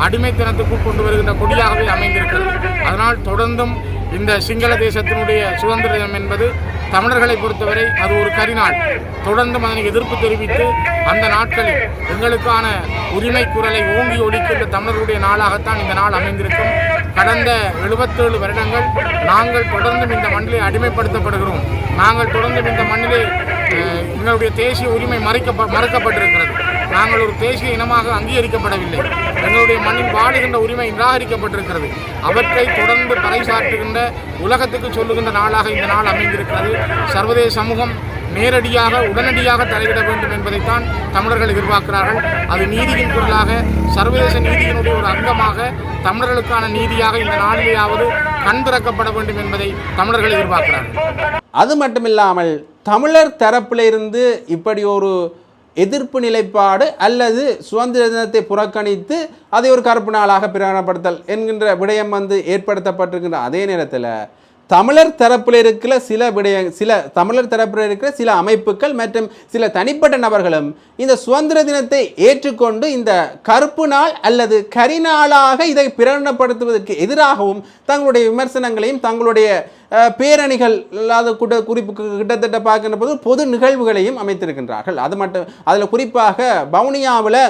அடிமைத்தனத்துக்கு கொண்டு வருகின்ற கொடியாகவே அமைந்திருக்கிறது. அதனால் தொடர்ந்தும் இந்த சிங்கள தேசத்தினுடைய சுதந்திர தினம் என்பது தமிழர்களை பொறுத்தவரை அது ஒரு கரிநாள். தொடர்ந்தும் அதனை எதிர்ப்பு தெரிவித்து அந்த நாட்களில் எங்களுக்கான உரிமை குரலை ஓங்கி ஒலிக்கின்ற தமிழர்களுடைய நாளாகத்தான் இந்த நாள் அமைந்திருக்கும். கடந்த 77 வருடங்கள் நாங்கள் தொடர்ந்தும் இந்த மண்ணிலே அடிமைப்படுத்தப்படுகிறோம். நாங்கள் தொடர்ந்தும் இந்த மண்ணிலே எங்களுடைய தேசிய உரிமை மறுக்கப்பட்டிருக்கிறது. நாங்கள் ஒரு தேசிய இனமாக அங்கீகரிக்கப்படவில்லை. எங்களுடைய மண்ணில் வாழுகின்ற உரிமை நிராகரிக்கப்பட்டிருக்கிறது. அவற்றை தொடர்ந்து பறைசாற்றுகின்ற, உலகத்துக்கு சொல்லுகின்ற நாளாக இந்த நாள் அமைந்திருக்கிறது. சர்வதேச சமூகம் நேரடியாக, உடனடியாக தலையிட வேண்டும் என்பதைத்தான் தமிழர்கள் எதிர்பார்க்கிறார்கள். அது நீதியின் குரலாக, சர்வதேச நீதியினுடைய ஒரு அங்கமாக, தமிழர்களுக்கான நீதியாக இந்த நாளிலேயாவது கண் திறக்கப்பட வேண்டும் என்பதை தமிழர்கள் எதிர்பார்க்கிறார்கள். அது மட்டுமில்லாமல் தமிழர் தரப்பிலிருந்து இப்படி ஒரு எதிர்ப்பு நிலைப்பாடு அல்லது சுதந்திர தினத்தை புறக்கணித்து அதை ஒரு கருப்பு நாளாக பிரகடனப்படுத்தல் என்கின்ற விடயம் ஏற்படுத்தப்பட்டிருக்கின்ற அதே நேரத்தில் தமிழர் தரப்பில் இருக்கிற தமிழர் தரப்பில் இருக்கிற சில அமைப்புகள் மற்றும் சில தனிப்பட்ட நபர்களும் இந்த சுதந்திர தினத்தை ஏற்றுக்கொண்டு இந்த கருப்பு நாள் அல்லது கரிநாளாக இதை பிரகடனப்படுத்துவதற்கு எதிராகவும் தங்களுடைய விமர்சனங்களையும் தங்களுடைய பேரணிகள் இல்லாத கிட்டத்தட்ட பார்க்கின்ற போது பொது நிகழ்வுகளையும் அமைத்திருக்கின்றார்கள். அது மட்டும் அதில் குறிப்பாக வவுனியாவில்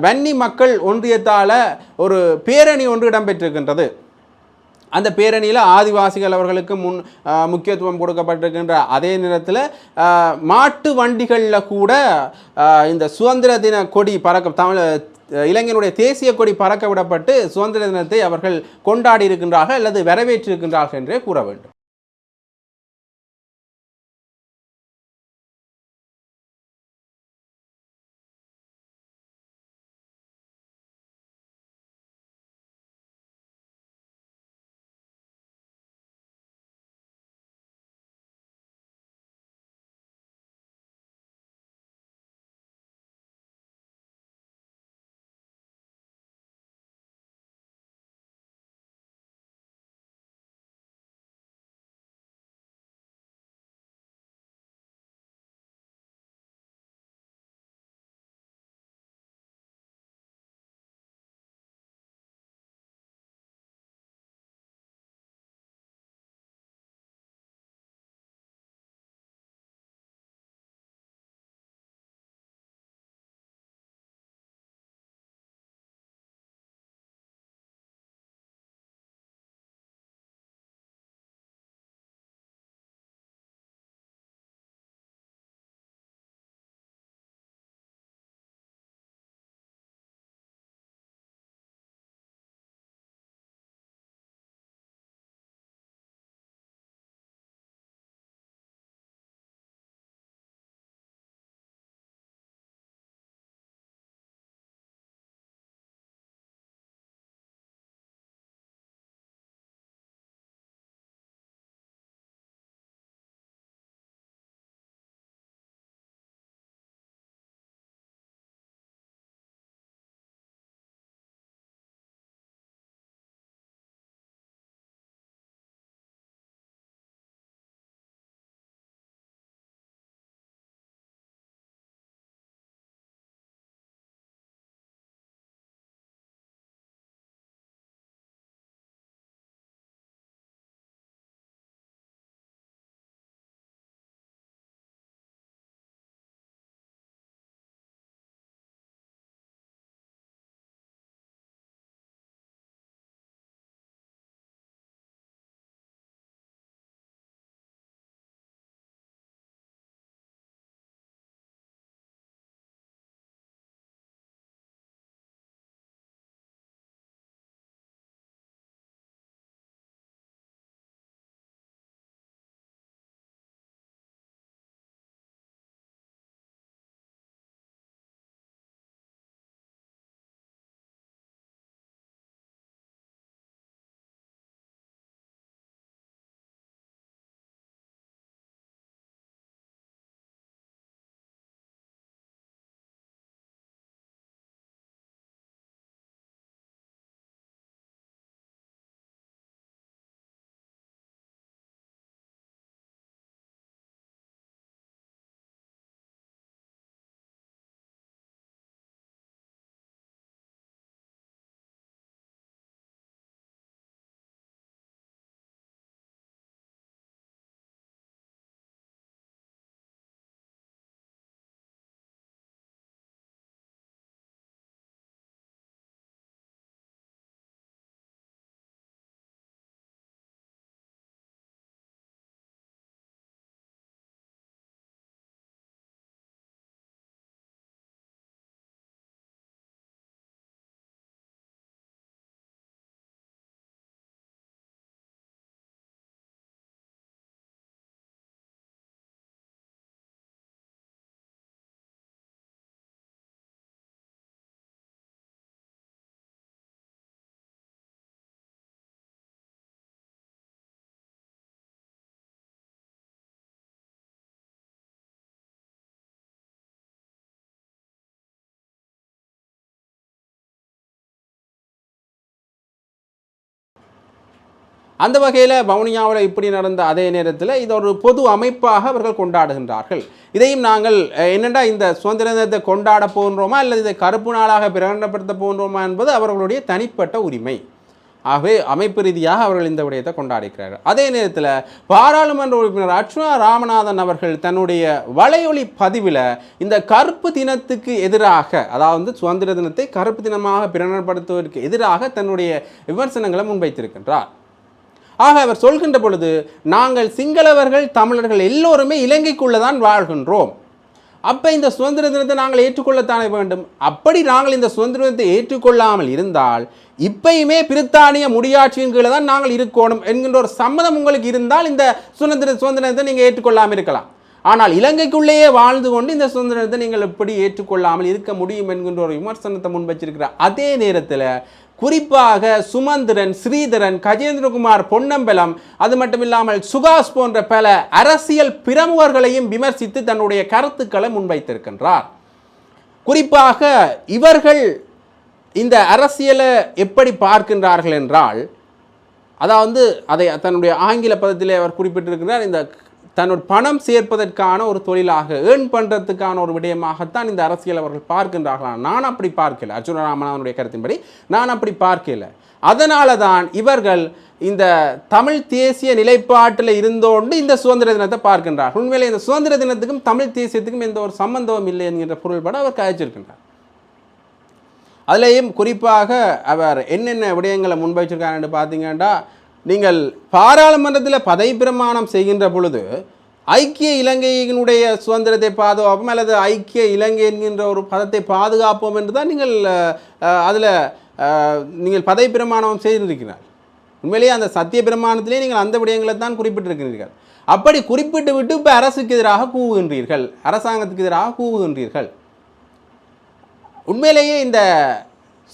வன்னி மக்கள் ஒன்றியத்தால் ஒரு பேரணி ஒன்று இடம்பெற்றிருக்கின்றது. அந்த பேரணியில் ஆதிவாசிகள் அவர்களுக்கு முக்கியத்துவம் கொடுக்கப்பட்டிருக்கின்ற அதே நேரத்தில் மாட்டு வண்டிகளில் கூட இந்த சுதந்திர தின கொடி இலங்கையினுடைய தேசிய கொடி பறக்க விடப்பட்டு சுதந்திர தினத்தை அவர்கள் கொண்டாடி இருக்கின்றார்கள் அல்லது வரவேற்றிருக்கின்றார்கள் என்றே கூற வேண்டும். அந்த வகையில் வவுனியாவில் இப்படி நடந்த அதே நேரத்தில் இது ஒரு பொது அமைப்பாக அவர்கள் கொண்டாடுகின்றார்கள். இதையும் நாங்கள் என்னென்னா இந்த சுதந்திர தினத்தை கொண்டாட போகின்றோமா அல்லது இதை கருப்பு நாளாக பிரகடனப்படுத்த போகின்றோமா என்பது அவர்களுடைய தனிப்பட்ட உரிமை. ஆகவே அமைப்பு ரீதியாக அவர்கள் இந்த விடயத்தை கொண்டாடிக்கிறார்கள். அதே நேரத்தில் பாராளுமன்ற உறுப்பினர் அர்ச்சுனா ராமநாதன் அவர்கள் தன்னுடைய வலையொலி பதிவில் இந்த கருப்பு தினத்துக்கு எதிராக, அதாவது சுதந்திர தினத்தை கருப்பு தினமாக பிரகடனப்படுத்துவதற்கு எதிராக தன்னுடைய விமர்சனங்களை முன்வைத்திருக்கின்றார். ஆக அவர் சொல்கின்ற பொழுது, நாங்கள் சிங்களவர்கள் தமிழர்கள் எல்லோருமே இலங்கைக்குள்ளே தான் வாழ்கின்றோம், அப்போ இந்த சுதந்திர தினத்தை நாங்கள் ஏற்றுக்கொள்ளத்தானே வேண்டும். அப்படி நாங்கள் இந்த சுதந்திர தினத்தை ஏற்றுக்கொள்ளாமல் இருந்தால் இப்பயுமே பிரித்தானிய முடியாட்சியின் கீழே தான் நாங்கள் இருக்கணும் என்கின்ற ஒரு சம்மதம் உங்களுக்கு இருந்தால் இந்த சுதந்திர தினத்தை நீங்கள் ஏற்றுக்கொள்ளாமல் இருக்கலாம். ஆனால் இலங்கைக்குள்ளேயே வாழ்ந்து கொண்டு இந்த சுதந்திர தினத்தை நீங்கள் எப்படி ஏற்றுக்கொள்ளாமல் இருக்க முடியும் என்கின்ற ஒரு விமர்சனத்தை முன்வச்சிருக்கிறார். அதே நேரத்தில் குறிப்பாக சுமந்திரன், ஸ்ரீதரன், கஜேந்திரகுமார் பொன்னம்பலம், அது மட்டும் இல்லாமல் சுகாஸ் போன்ற பல அரசியல் பிரமுகர்களையும் விமர்சித்து தன்னுடைய கருத்துக்களை முன்வைத்திருக்கின்றார். குறிப்பாக இவர்கள் இந்த அரசியலை எப்படி பார்க்கின்றார்கள் என்றால், அதாவது அதை தன்னுடைய ஆங்கில பதத்திலே அவர் குறிப்பிட்டிருக்கிறார், இந்த தன்னோட பணம் சேர்ப்பதற்கான ஒரு தொழிலாக, ஏர்ன் பண்ணுறதுக்கான ஒரு விடயமாகத்தான் இந்த அரசியல் அவர்கள் பார்க்கின்றார்களா. நான் அப்படி பார்க்கல. அர்ச்சுனா ராமநாதனுடைய கருத்தின்படி நான் அப்படி பார்க்கல. அதனால தான் இவர்கள் இந்த தமிழ் தேசிய நிலைப்பாட்டில் இருந்தோண்டு இந்த சுதந்திர தினத்தை பார்க்கின்றார்கள். உண்மையிலே இந்த சுதந்திர தினத்துக்கும் தமிழ் தேசியத்துக்கும் எந்த ஒரு சம்பந்தமும் இல்லை என்கின்ற பொருள்பட அவர் கழிச்சிருக்கின்றார். அதிலேயும் குறிப்பாக அவர் என்னென்ன விடயங்களை முன்வைச்சிருக்காருன்னு பார்த்தீங்கன்னா, நீங்கள் பாராளுமன்றத்தில் பதவி பிரமாணம் செய்கின்ற பொழுது ஐக்கிய இலங்கையினுடைய சுதந்திரத்தை பாதுகாப்போம் அல்லது ஐக்கிய இலங்கை என்கின்ற ஒரு பதத்தை பாதுகாப்போம் என்று தான் நீங்கள் அதில் நீங்கள் பதவி பிரமாணம் செய்திருக்கிறார். உண்மையிலேயே அந்த சத்திய பிரமாணத்திலே நீங்கள் அந்த விடயங்களை தான் குறிப்பிட்டிருக்கிறீர்கள். அப்படி குறிப்பிட்டு விட்டு இப்போ அரசுக்கு எதிராக கூவுகின்றீர்கள், அரசாங்கத்துக்கு எதிராக கூவுகின்றீர்கள். உண்மையிலேயே இந்த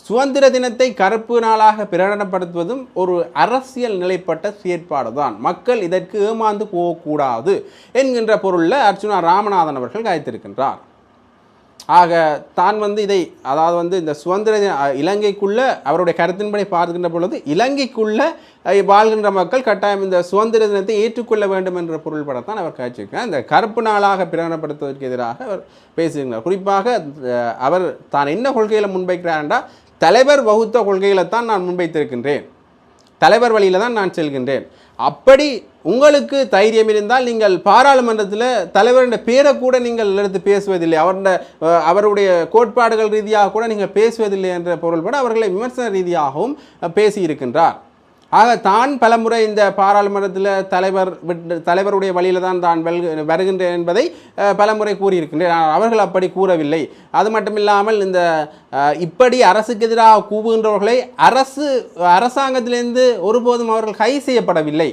சுதந்திர தினத்தை கருப்பு நாளாக பிரகடனப்படுத்துவதும் ஒரு அரசியல் நிலைப்பட்ட செயற்பாடு தான். மக்கள் இதற்கு ஏமாந்து போகக்கூடாது என்கின்ற பொருளில் அர்ச்சுனா ராமநாதன் அவர்கள் காய்த்திருக்கின்றார். ஆக தான் இதை, அதாவது இந்த சுதந்திர இலங்கைக்குள்ள அவருடைய கருத்தின்படி பார்க்கின்ற பொழுது இலங்கைக்குள்ள வாழ்கின்ற மக்கள் கட்டாயம் இந்த சுதந்திர தினத்தை ஏற்றுக்கொள்ள வேண்டும் என்ற பொருள்படத்தான் அவர் காய்ச்சிருக்கிறார். இந்த கருப்பு நாளாக பிரகடனப்படுத்துவதற்கு எதிராக அவர் பேசுகிறார். குறிப்பாக அவர் தான் என்ன கொள்கையில் முன்வைக்கிறார் என்றால், தலைவர் வகுத்த கொள்கையில்தான் நான் முன்வைத்திருக்கின்றேன், தலைவர் வழியில் தான் நான் செல்கின்றேன். அப்படி உங்களுக்கு தைரியம் இருந்தால் நீங்கள் பாராளுமன்றத்தில் தலைவருடைய பேரை கூட நீங்கள் எடுத்து பேசுவதில்லை, அவருடைய கோட்பாடுகள் ரீதியாக கூட நீங்கள் பேசுவதில்லை என்ற பொருள்பட அவர்களை விமர்சன ரீதியாகவும் பேசியிருக்கின்றார். ஆக தான் பலமுறை இந்த பாராளுமன்றத்தில் தலைவருடைய வழியில் தான் வருகின்றேன் என்பதை பலமுறை கூறியிருக்கின்றேன். அவர்கள் அப்படி கூறவில்லை. அது மட்டுமில்லாமல் இந்த இப்படி அரசுக்கு எதிராக கூவுகின்றவர்களை அரசாங்கத்திலிருந்து ஒருபோதும் அவர்கள் கைது செய்யப்படவில்லை.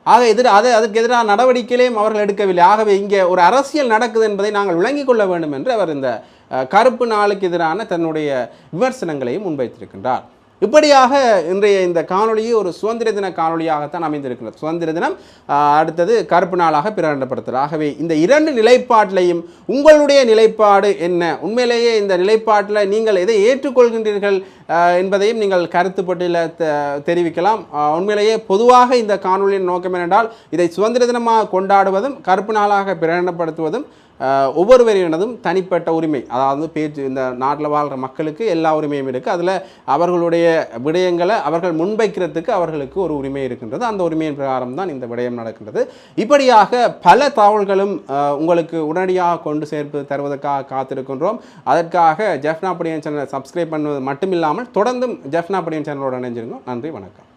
ஆக அதற்கு எதிராக நடவடிக்கைகளையும் அவர்கள் எடுக்கவில்லை. ஆகவே இங்கே ஒரு அரசியல் நடக்குது என்பதை நாங்கள் விளங்கிக் கொள்ள வேண்டும் என்று அவர் இந்த கருப்பு நாளுக்கு எதிரான தன்னுடைய விமர்சனங்களையும் முன்வைத்திருக்கின்றார். இப்படியாக இன்றைய இந்த காணொலியை ஒரு சுதந்திர தின காணொலியாகத்தான் அமைந்திருக்கிறது. சுதந்திர தினம் அடுத்தது கருப்பு நாளாக பிரகடனப்படுத்துகிறது. ஆகவே இந்த இரண்டு நிலைப்பாட்டிலையும் உங்களுடைய நிலைப்பாடு என்ன, உண்மையிலேயே இந்த நிலைப்பாட்டில் நீங்கள் எதை ஏற்றுக்கொள்கின்றீர்கள் என்பதையும் நீங்கள் கருத்துப்பட்டியலில் தெரிவிக்கலாம். உண்மையிலேயே பொதுவாக இந்த காணொலியின் நோக்கம் என்னென்றால், இதை சுதந்திர தினமாக கொண்டாடுவதும் கருப்பு நாளாக பிரகடனப்படுத்துவதும் ஒவ்வொருவரினதும் தனிப்பட்ட உரிமை. அதாவது பேச்சு, இந்த நாட்டில் வாழ்கிற மக்களுக்கு எல்லா உரிமையும் இருக்குது. அதில் அவர்களுடைய விடயங்களை அவர்கள் முன்வைக்கிறதுக்கு அவர்களுக்கு ஒரு உரிமை இருக்கின்றது. அந்த உரிமையின் பிரகாரம் தான் இந்த விடயம் நடக்கின்றது. இப்படியாக பல தகவல்களும் உங்களுக்கு உடனடியாக கொண்டு சேர்த்து தருவதற்காக காத்திருக்கின்றோம். அதற்காக ஜெஃப்னா படியன் சேனலை சப்ஸ்கிரைப் பண்ணுவது மட்டுமில்லாமல் தொடர்ந்தும் ஜெஃப்னா படியன் சேனலோடு இணைஞ்சிருங்க. நன்றி, வணக்கம்.